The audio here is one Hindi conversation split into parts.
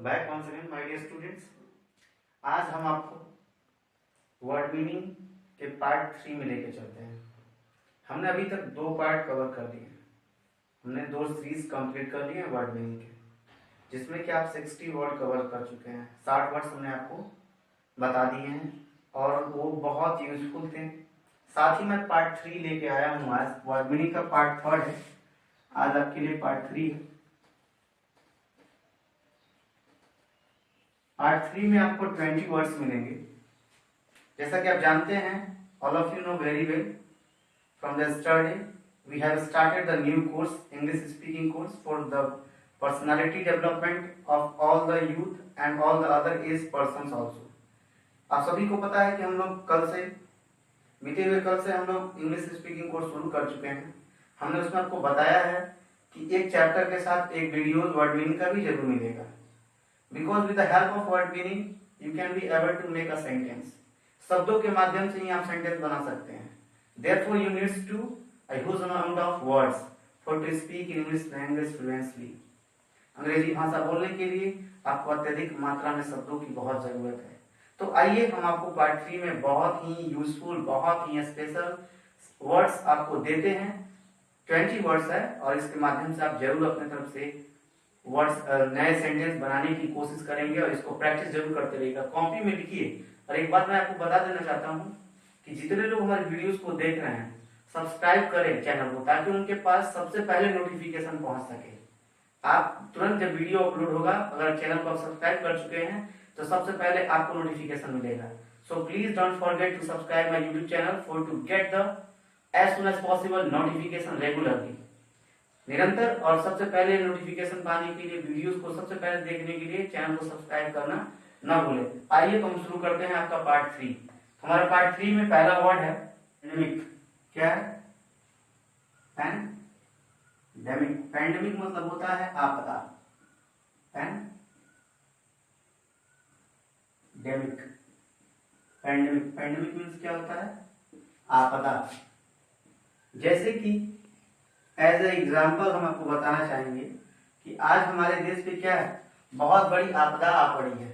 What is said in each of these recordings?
Welcome back once again my dear students. आज हम आपको वर्ड मीनिंग के पार्ट 3 में लेके चलते हैं। हमने अभी तक 2 पार्ट कवर कर लिए। हमने 2 सीरीज कंप्लीट कर लिए हैं वर्ड मीनिंग के, जिसमें कि आप 60 वर्ड कवर कर चुके हैं। 60 वर्ड्स हमने आपको बता दिए हैं और वो बहुत यूजफुल थे। साथ ही मैं पार्ट 3 लेके आया हूँ। आज वर्ड मीनिंग का पार्ट 3 है, आज आपके लिए पार्ट 3 है। पार्ट 3 में आपको 20 वर्ड्स मिलेंगे। जैसा कि आप जानते हैं, all of you know very well, from the yesterday we have started the new course, English speaking course for the personality development of all the youth and all the other age persons also. आप सभी को पता है कि हम लोग कल से, बीते हुए कल से हम लोग इंग्लिश स्पीकिंग कोर्स शुरू कर चुके हैं। हमने उसमें आपको बताया है कि एक चैप्टर के साथ एक वीडियो वर्ड मीनिंग का भी जरूर मिलेगा। Because with the help of word meaning you can be able to make a sentence. शब्दों के माध्यम से ही आप सेंटेंस बना सकते हैं। Therefore you need to a huge amount of words for to speak English language fluently. अंग्रेजी भाषा बोलने के लिए आपको अत्यधिक मात्रा में शब्दों की बहुत जरूरत है। तो आइए हम आपको पार्ट 3 में बहुत ही यूजफुल, बहुत ही स्पेशल वर्ड्स आपको देते हैं। 20 वर्ड्स है और इसके माध्यम से आप जरूर अपने तरफ से वर्ड्स नए सेंटेंस बनाने की कोशिश करेंगे और इसको प्रैक्टिस जरूर करते रहिएगा। कॉपी में लिखिए। और एक बात मैं आपको बता देना चाहता हूँ कि जितने लोग हमारे वीडियोस को देख रहे हैं, सब्सक्राइब करें चैनल को, ताकि उनके पास सबसे पहले नोटिफिकेशन पहुंच सके। आप तुरंत जब वीडियो अपलोड होगा, अगर चैनल को आप सब्सक्राइब कर चुके हैं तो सबसे पहले आपको नोटिफिकेशन मिलेगा। So please don't forget to subscribe my YouTube channel for to get the as soon as possible notification regularly, निरंतर। और सबसे पहले नोटिफिकेशन पाने के लिए, वीडियोस को सबसे पहले देखने के लिए चैनल को सब्सक्राइब करना ना भूलें। आइए तो हम शुरू करते हैं आपका पार्ट 3। हमारा पार्ट 3 में पहला वर्ड है पैंडेमिक। क्या है? पैंडेमिक। पैंडेमिक मतलब होता है आपदा। पैंडेमिक। पैंडेमिक। पैंडेमिक मीन्स क्या होता है? आपदा। जैसे कि एज ए एग्जाम्पल हम आपको बताना चाहेंगे कि आज हमारे देश पे क्या है, बहुत बड़ी आपदा आ पड़ी है।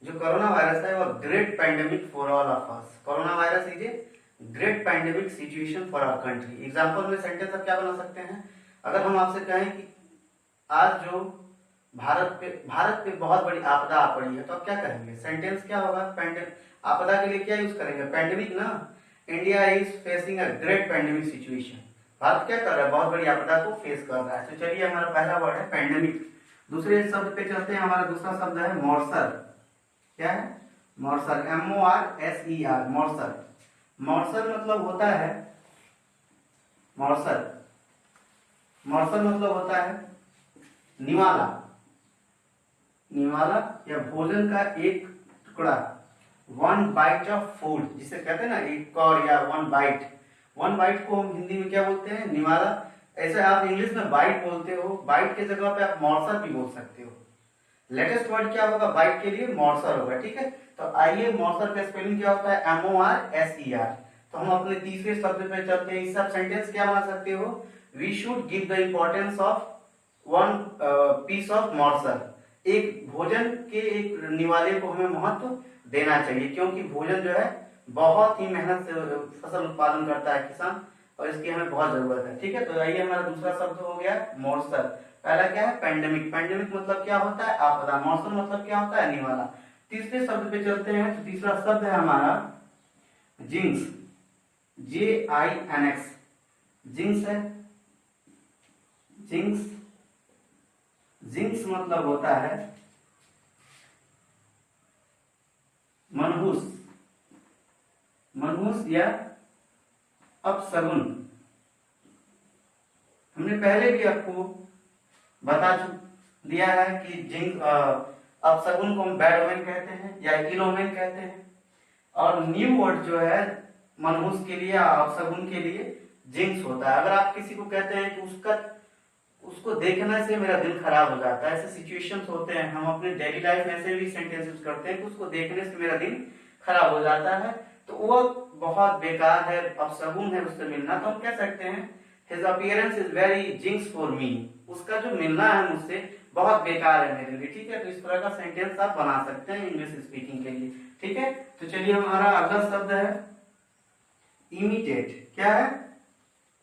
जो कोरोना वायरस है वो great pandemic for all of us. Corona virus is a great pandemic situation for our country. Example में सेंटेंस आप क्या बना सकते हैं? अगर हम आपसे कहें कि आज जो भारत पे बहुत बड़ी आपदा आ पड़ी है, तो आप क्या कहेंगे? सेंटेंस क्या होगा? आपदा के लिए क्या यूज करेंगे? पैंडेमिक ना। India is facing a great pandemic situation. Bharat क्या कर रहा है? बहुत बड़ी आपदा को फेस कर रहा है। तो चलिए, हमारा पहला वर्ड है पैंडेमिक। दूसरे शब्द पे चलते हैं। हमारा दूसरा शब्द है मॉर्सर। क्या है? मॉर्सर। MORSER। मॉर्सर। मॉर्सर मतलब होता है, मॉर्सर मतलब होता है निवाला। निवाला या भोजन का एक टुकड़ा। 1 बाइट ऑफ फूड, जिसे कहते हैं ना, एक कौर या 1 बाइट। 1 बाइट को हम हिंदी में क्या बोलते हैं? निवाला। ऐसे आप इंग्लिश में बाइट बोलते हो, बाइट के जगह पे आप मॉर्सर भी बोल सकते हो। लेटेस्ट वर्ड क्या होगा बाइट के लिए? मॉर्सर होगा। ठीक है, तो आइए, मॉर्सर का स्पेलिंग क्या होता है? MORSER। तो हम अपने तीसरे शब्द पे चलते हैं। इस सब सेंटेंस क्या बना सकते हो? We should give the importance of 1 piece of morsel. एक भोजन के एक निवाले को हमें महत्व देना चाहिए, क्योंकि भोजन जो है बहुत ही मेहनत से फसल उत्पादन करता है किसान, और इसकी हमें बहुत जरूरत है। ठीक है, तो आइए, हमारा दूसरा शब्द हो गया मॉर्सर। पहला क्या है? पैंडेमिक। पैंडेमिक मतलब क्या होता है? आपदा। मॉर्सर मतलब क्या होता है? निवाला। तीसरे शब्द पे चलते हैं। तो तीसरा शब्द है हमारा जिंक्स। JINX। जिंक्स है। जिंक्स। जिंक्स मतलब होता है मनहूस। मनहूस या अपशगुन। हमने पहले भी आपको बता दिया है कि अपशगुन को हम बैड ओमेन कहते हैं या इल ओमेन कहते हैं। और न्यू वर्ड जो है मनहूस के लिए, अपशगुन के लिए जिंक्स होता है। अगर आप किसी को कहते हैं कि उसको देखने से मेरा दिल खराब हो जाता है, ऐसे सिचुएशंस होते हैं। हम अपने डेली लाइफ में ऐसे भी सेंटेंस यूज करते हैं कि उसको देखने से मेरा दिल खराब हो जाता है, तो वो बहुत बेकार है, अपशगुन है उससे मिलना। तो हम कह सकते हैं His appearance is very jinx for me। उसका जो मिलना है मुझसे बहुत बेकार है मेरे लिए, ठीक है। तो इस तरह का सेंटेंस आप बना सकते हैं इंग्लिश स्पीकिंग के लिए, ठीक है। तो चलिए हमारा अगला शब्द है इमिटेट। क्या है?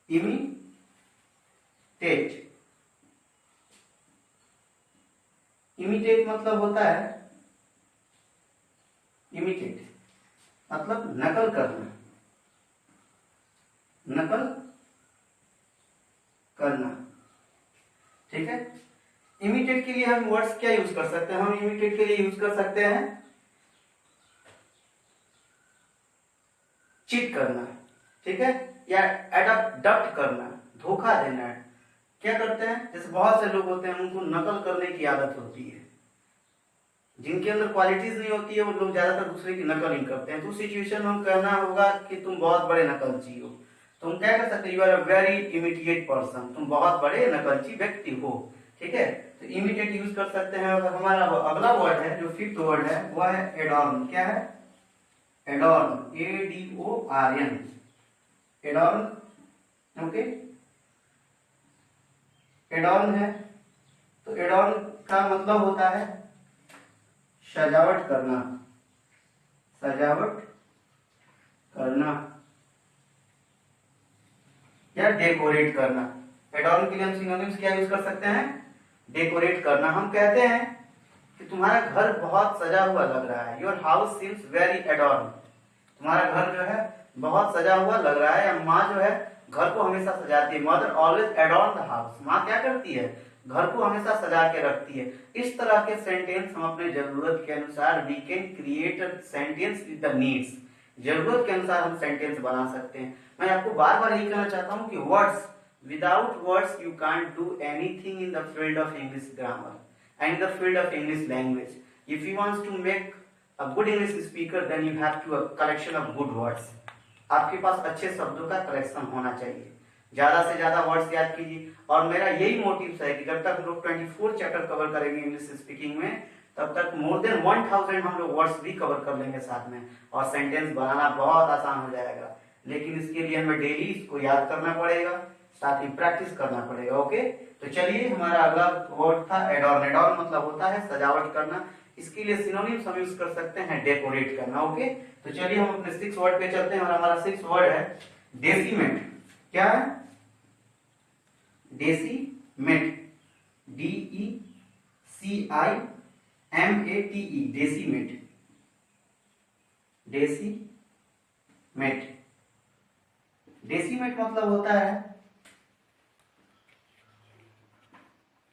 इमिटेट। इमिटेट मतलब होता है, इमिटेट मतलब नकल करना, नकल करना, ठीक है। इमिटेट के लिए हम वर्ड्स क्या यूज कर सकते हैं? हम इमिटेट के लिए यूज कर सकते हैं चीट करना, ठीक है, या एडप्ट करना, धोखा देना। क्या करते हैं, जैसे बहुत से लोग होते हैं उनको नकल करने की आदत होती है, जिनके अंदर क्वालिटीज नहीं होती है वो लोग ज्यादातर दूसरे की नकल ही करते हैं। तो उस सिचुएशन में हम कहना होगा कि तुम बहुत बड़े नकलची हो। तुम क्या कर सकते, you are a very imitate person, तुम बहुत बड़े नकलची व्यक्ति हो, ठीक है। तो इमिटेट यूज कर सकते हैं। और हमारा अगला वर्ड है जो फिफ्थ वर्ड है वो है एडॉर्न। क्या है? एडॉर्न, ADORN, एडॉर्न, ओके। एडॉर्न है तो एडॉर्न का मतलब होता है सजावट करना, सजावट करना या डेकोरेट करना। एडॉर्न के लिए हम सिनोनिम्स क्या यूज कर सकते हैं? डेकोरेट करना। हम कहते हैं कि तुम्हारा घर बहुत सजा हुआ लग रहा है, योर हाउस सीम्स वेरी एडॉर्न, तुम्हारा घर जो है बहुत सजा हुआ लग रहा है। या माँ जो है घर को हमेशा सजाती है, मदर ऑलवेज एडॉर्न द हाउस, माँ क्या करती है, घर को हमेशा सजा के रखती है। इस तरह के सेंटेंस हम अपने जरूरत के अनुसार we can create a sentence with the needs, जरूरत के अनुसार हम सेंटेंस बना सकते हैं। मैं आपको बार बार यही कहना चाहता हूँ कि words, without words you can't do anything in the field of English grammar and the field of English language. If you want to make a good English speaker then you have to a collection of good words. आपके पास अच्छे शब्दों का कलेक्शन होना चाहिए, ज्यादा से ज्यादा वर्ड्स याद कीजिए। और मेरा यही मोटिव है कि जब तक हम लोग 24 चैप्टर कवर करेंगे इंग्लिश स्पीकिंग में, तब तक मोर देन 1000 हम लोग वर्ड्स भी कवर कर लेंगे साथ में, और सेंटेंस बनाना बहुत आसान हो जाएगा। लेकिन इसके लिए हमें डेली इसको याद करना पड़ेगा, साथ ही प्रैक्टिस करना पड़ेगा, ओके। तो चलिए हमारा अगला वर्ड था एडॉर्न। एडॉर्न मतलब होता है सजावट करना। इसके लिए सिनोनिम्स हम यूज कर सकते हैं डेकोरेट करना, ओके। तो चलिए हम अपने 6th वर्ड पे चलते हैं और हमारा 6th वर्ड है डेसिमेट। क्या है? Decimate, DECIMATE, decimate, decimate. Decimate मतलब होता है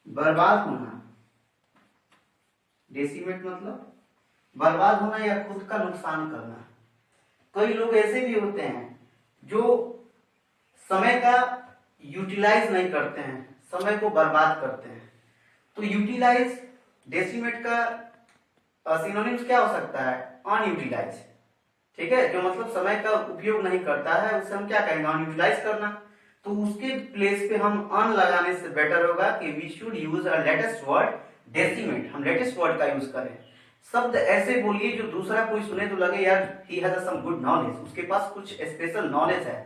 बर्बाद होना। डेसिमेट मतलब बर्बाद होना या खुद का नुकसान करना। कई लोग ऐसे भी होते हैं जो समय का यूटिलाइज नहीं करते हैं, समय को बर्बाद करते हैं। तो यूटिलाइज, डेसिमेट का सिनोनिम्स क्या हो सकता है? अनयूटिलाइज, ठीक है। जो मतलब समय का उपयोग नहीं करता है उसे हम क्या कहेंगे? अनयूटिलाइज करना। तो उसके प्लेस पे हम अन लगाने से बेटर होगा कि we should use a latest word decimate. हम लेटेस्ट वर्ड का यूज करें। शब्द ऐसे बोलिए जो दूसरा कोई सुने तो लगे यार he has some good knowledge, उसके पास कुछ स्पेशल नॉलेज है।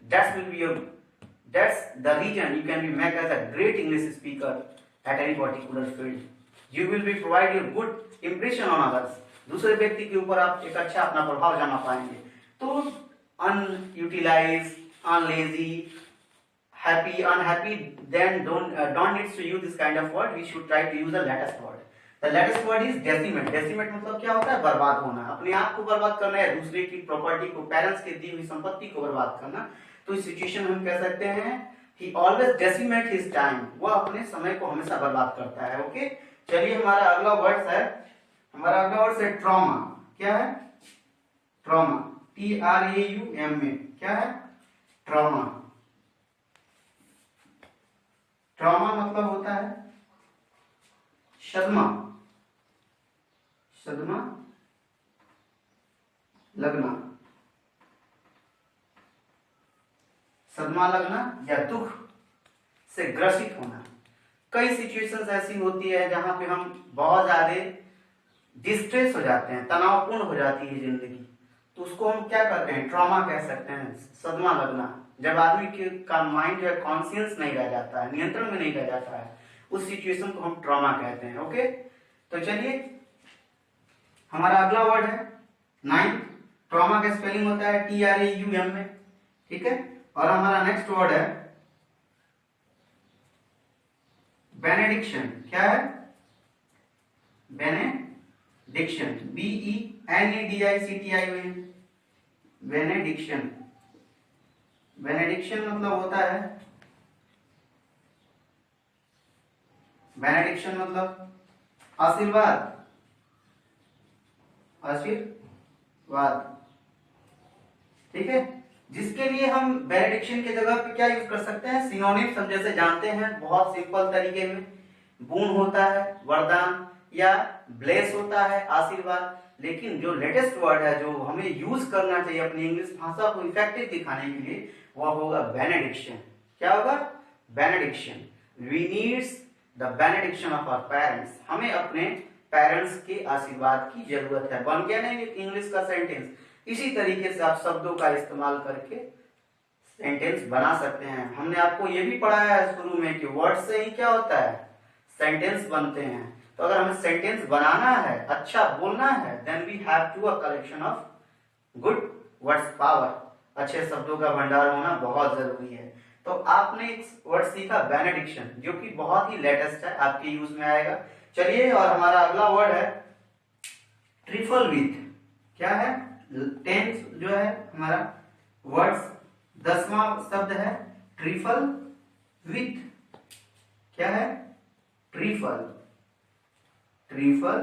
That's will be your, that's the reason you can be make as a great English speaker at any particular field. You will be provide your good impression on others, दूसरे व्यक्ति के ऊपर आप एक अच्छा अपना प्रभाव जमा पाएंगे। तो unutilise, अनलेजी, happy, unhappy, then don't need to use this kind of word. We should try to use the latest word. The latest word is decimate. Decimate मतलब क्या होता है? बर्बाद होना। अपने आप को बर्बाद करना या दूसरे की प्रॉपर्टी को, पेरेंट्स के दी हुई संपत्ति को बर्बाद करना। तो इस सिचुएशन में हम कह सकते हैं he always decimate his time, वो अपने समय को हमेशा बर्बाद करता है, ओके। चलिए हमारा अगला वर्ड है, हमारा अगला वर्ड है ट्रॉमा। क्या है? Trauma, TRAUMA। क्या है? ट्रॉमा। ट्रॉमा मतलब होता है सदमा, सदमा लगना, सदमा लगना या दुख से ग्रसित होना। कई सिचुएशंस ऐसी होती है जहां पे हम बहुत ज्यादा डिस्ट्रेस हो जाते हैं, तनावपूर्ण हो जाती है जिंदगी, तो उसको हम क्या करते हैं? ट्रॉमा कह सकते हैं, सदमा लगना। जब आदमी का माइंड जो है कॉन्शियस नहीं रह जाता है, नियंत्रण में नहीं रह जाता है, उस सिचुएशन को हम ट्रॉमा कहते हैं। ओके, तो चलिए हमारा अगला वर्ड है 9। ट्रॉमा का स्पेलिंग होता है TRAUM में, ठीक है। और हमारा नेक्स्ट वर्ड है बेनेडिक्शन। क्या है? Benediction, BENEDICTION, benediction. बेनेडिक्शन मतलब होता है, बेनेडिक्शन मतलब आशीर्वाद, आशीर्वाद, ठीक है। जिसके लिए हम बेनेडिक्शन की जगह पे क्या यूज कर सकते हैं? सिनोनिम्स हम जैसे जानते हैं बहुत सिंपल तरीके में, बून होता है वरदान, या ब्लेस होता है आशीर्वाद। लेकिन जो लेटेस्ट वर्ड है जो हमें यूज करना चाहिए अपनी इंग्लिश भाषा को इफेक्टिव दिखाने के लिए, वह होगा बेनेडिक्शन। क्या होगा? Benediction. We needs the benediction of our parents. हमें अपने पेरेंट्स के आशीर्वाद की जरूरत है। बन गया ना इंग्लिश का सेंटेंस। इसी तरीके से आप शब्दों का इस्तेमाल करके सेंटेंस बना सकते हैं। हमने आपको ये भी पढ़ाया है शुरू में कि वर्ड से ही क्या होता है? सेंटेंस बनते हैं। तो अगर हमें सेंटेंस बनाना है, अच्छा बोलना है, then we have to a collection of good words power. अच्छे शब्दों का भंडार होना बहुत जरूरी है। तो आपने एक वर्ड सीखा बेनेडिक्शन, जो कि बहुत ही लेटेस्ट है, आपके यूज में आएगा। चलिए, और हमारा अगला वर्ड है ट्रिफल विथ। क्या है? 10 जो है हमारा वर्ड्स, 10वां शब्द है ट्रिफल विथ। क्या है? Trifle, trifle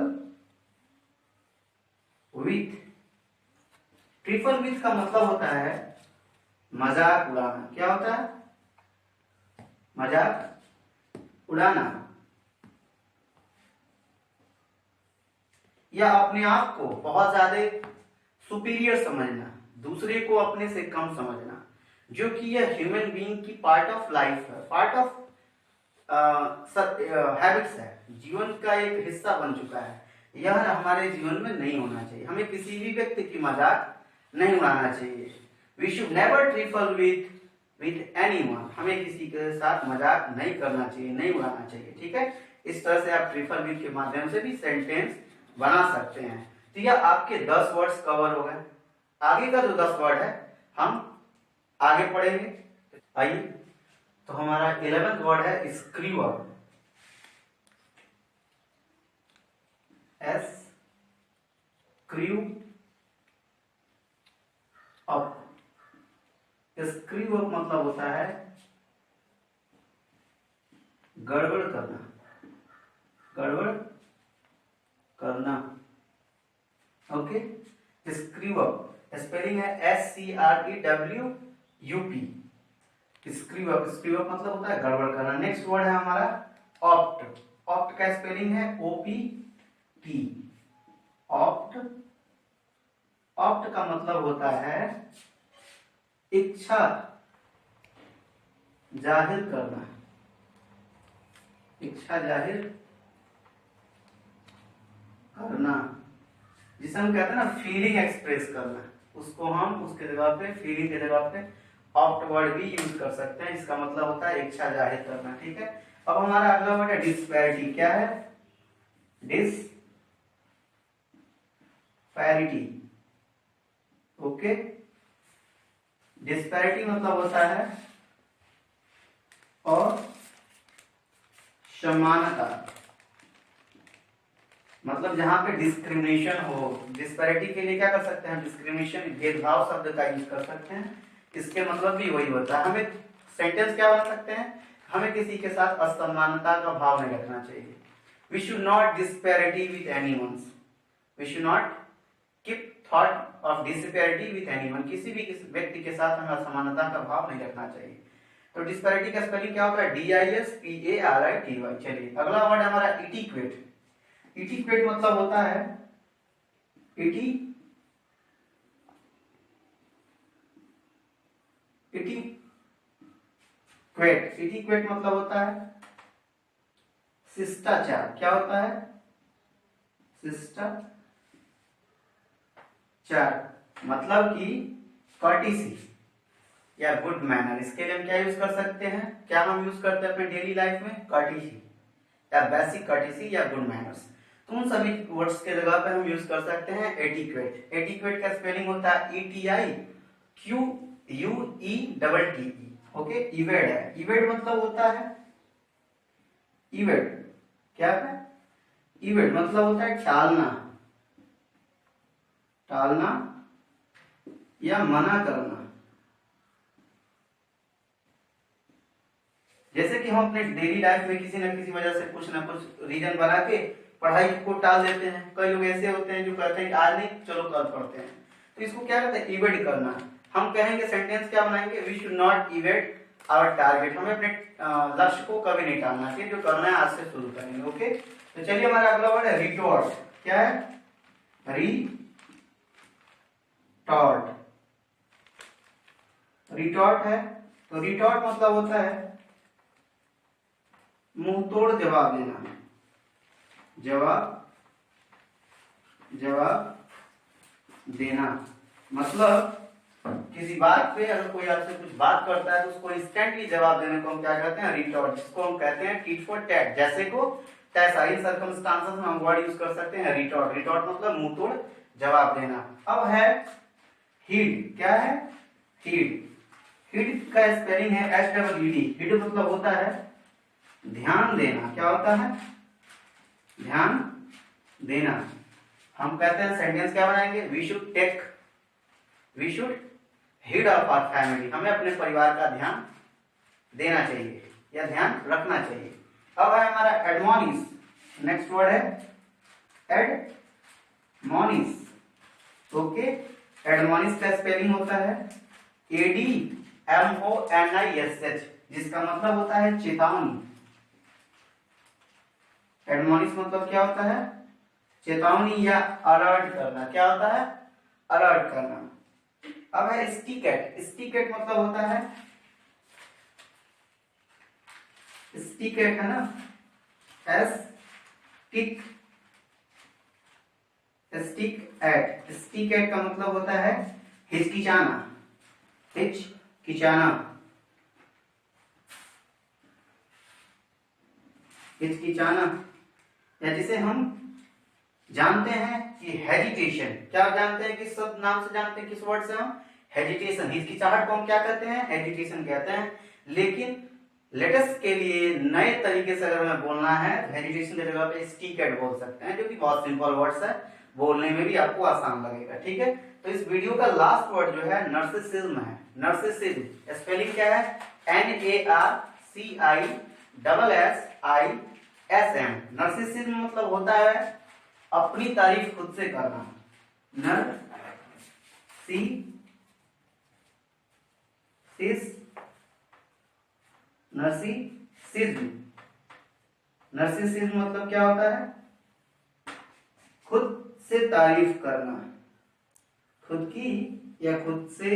with. Trifle with का मतलब होता है मजाक उड़ाना। क्या होता है? मजाक उड़ाना, या अपने आप को बहुत ज्यादा सुपीरियर समझना, दूसरे को अपने से कम समझना, जो कि यह ह्यूमन बीइंग की पार्ट ऑफ लाइफ है, पार्ट ऑफ हैबिट्स है, जीवन का एक हिस्सा बन चुका है। यह हमारे जीवन में नहीं होना चाहिए। हमें किसी भी व्यक्ति की मजाक नहीं उड़ाना चाहिए। We should never trifle with anyone. हमें किसी के साथ मजाक नहीं करना चाहिए, नहीं उड़ाना चाहिए, ठीक है। इस तरह से आप ट्रिफल विथ के माध्यम से भी सेंटेंस बना सकते हैं। तो यह आपके 10 वर्ड्स कवर हो गए। आगे का जो 10 वर्ड है हम आगे पढ़ेंगे। आइए, तो हमारा 11th वर्ड है screw up. Screw up. Screw up मतलब होता है गड़बड़ करना, गड़बड़ करना। ओके, स्क्रीव अप स्पेलिंग है SCREWUP। Screw up, screw up मतलब होता है गड़बड़ करना। नेक्स्ट वर्ड है हमारा ऑप्ट। ऑप्ट का स्पेलिंग है OPT। ऑप्ट, ऑप्ट का मतलब होता है इच्छा जाहिर करना, इच्छा जाहिर करना, जिसे हम कहते हैं ना फीलिंग एक्सप्रेस करना, उसको हम उसके जगह पे, फीलिंग के जगह पे ऑप्ट वर्ड भी यूज कर सकते हैं। इसका मतलब होता है इच्छा जाहिर करना, ठीक है। अब हमारा अगला वर्ड है डिस्पैरिटी। क्या है? डिस्पैरिटी। ओके, डिस्पैरिटी मतलब होता है असमानता, मतलब जहां पे डिस्क्रिमिनेशन हो। डिस्पैरिटी के लिए क्या कर सकते हैं? डिस्क्रिमिनेशन, भेदभाव शब्द का यूज कर सकते हैं। इसके मतलब भी वही होता है। हमें सेंटेंस क्या बना सकते हैं? हमें किसी के साथ असमानता का भाव नहीं रखना चाहिए। We should not disparity with anyone. We should not keep thought of disparity with anyone. किसी भी व्यक्ति के साथ हमें असमानता का भाव नहीं रखना चाहिए। तो डिस्पैरिटी का स्पेलिंग क्या होता है? DISPARITY। चलिए, अगला वर्ड हमारा इटिक्वेट। इटिक्वेट मतलब होता है इटिक्वेट मतलब होता है शिष्टाचार। क्या होता है? शिष्टाचार मतलब कि कर्टिसी या गुड मैनर। इसके लिए हम क्या यूज कर सकते हैं? क्या हम यूज करते हैं अपने डेली लाइफ में? कर्टिसी। या बेसिक कर्टेसी या गुड मैनर्स। तो उन सभी वर्ड्स के जगह पे हम यूज कर सकते हैं एटिक्वेट। एटिक्वेट का स्पेलिंग होता है ETIQUETTE। ओके, इवेड है। इवेड मतलब होता है, इवेड क्या है, इवेड मतलब होता है टालना, टालना या मना करना। जैसे कि हम अपने डेली लाइफ में किसी न किसी वजह से कुछ ना कुछ रीजन बना के पढ़ाई को टाल देते हैं। कई लोग ऐसे होते हैं जो कहते हैं आज नहीं, चलो कल पढ़ते हैं। तो इसको क्या कहते हैं, इवेड करना। हम कहेंगे सेंटेंस क्या बनाएंगे, we should not evade our target. हमें अपने लक्ष्य को कभी नहीं टालना चाहिए, जो करना है आज से शुरू करेंगे। ओके, तो चलिए हमारा अगला वर्ड है रिटॉर्ट। क्या है, रिटॉर्ट। रिटॉर्ट है, तो रिटॉर्ट मतलब होता है मुंह तोड़ जवाब देना, जवाब देना। मतलब किसी बात पे अगर कोई आपसे कुछ बात करता है तो उसको इंस्टेंटली जवाब देने को हम क्या कहते हैं, रिटॉर्ट, जिसको हम कहते हैं टीट फॉर टैट। जैसे को तैसा, इन सर्कमस्टांसेस में हम वर्ड यूज कर सकते हैं रिटॉर्ट। रिटॉर्ट मतलब मुंह तोड़ जवाब देना। अब है हीड। क्या है, हीड। हीड का स्पेलिंग है HEED। हीड मतलब होता है ध्यान देना। क्या होता है, ध्यान देना। हम कहते हैं सेंटेंस क्या बनाएंगे, we should heed of our family. हमें अपने परिवार का ध्यान देना चाहिए या ध्यान रखना चाहिए। अब है हमारा एडमोनिश। नेक्स्ट वर्ड है एडमोनिश। ओके, एडमोनिश का स्पेलिंग होता है ADMONISH, जिसका मतलब होता है चेतावनी। एडमोनिश मतलब क्या होता है, चेतावनी या अलर्ट करना। क्या होता है, अलर्ट करना। अब है स्टिकेट। स्टिकेट मतलब होता है, स्टिकेट है ना, स्टिक का मतलब होता है हिचकिचाना, हिचकिचाना, हिचकिचाना। या जिसे हम जानते हैं कि हेजिटेशन। क्या जानते हैं, किस सब नाम से जानते हैं, किस वर्ड से हम, हेजिटेशन। हिचकिचाहट को हम क्या कहते हैं, हेजिटेशन कहते हैं। लेकिन लेटेस्ट के लिए नए तरीके से अगर हमें बोलना है, हेजिटेशन की जगह पे स्टिकेट बोल सकते हैं, जो कि बहुत सिंपल वर्ड्स है, बोलने में भी आपको आसान लगेगा। ठीक है, तो इस वीडियो का लास्ट वर्ड जो है नर्सिसिज्म है। नर्सिसिज्म स्पेलिंग क्या है, NARCISSISM। नर्सिसिज्म मतलब होता है अपनी तारीफ खुद से करना। नर्सिसिज्म मतलब क्या होता है, खुद से तारीफ करना, खुद की या खुद से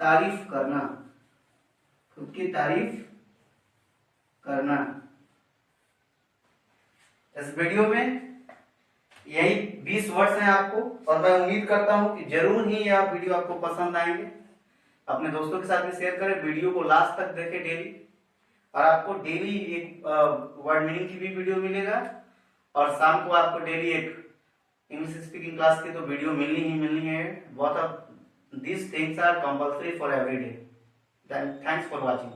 तारीफ करना, खुद की तारीफ करना। इस वीडियो में यही 20 वर्ड्स हैं आपको, और मैं उम्मीद करता हूं कि जरूर ही यह वीडियो आपको पसंद आएंगे। अपने दोस्तों के साथ में शेयर करें, वीडियो को लास्ट तक देखें डेली, और आपको डेली एक वर्ड मीनिंग की भी वीडियो मिलेगा, और शाम को आपको डेली एक इंग्लिश स्पीकिंग क्लास की तो वीडियो मिलनी ही मिलनी है। Both of these things are compulsory for every day. Then thanks for watching.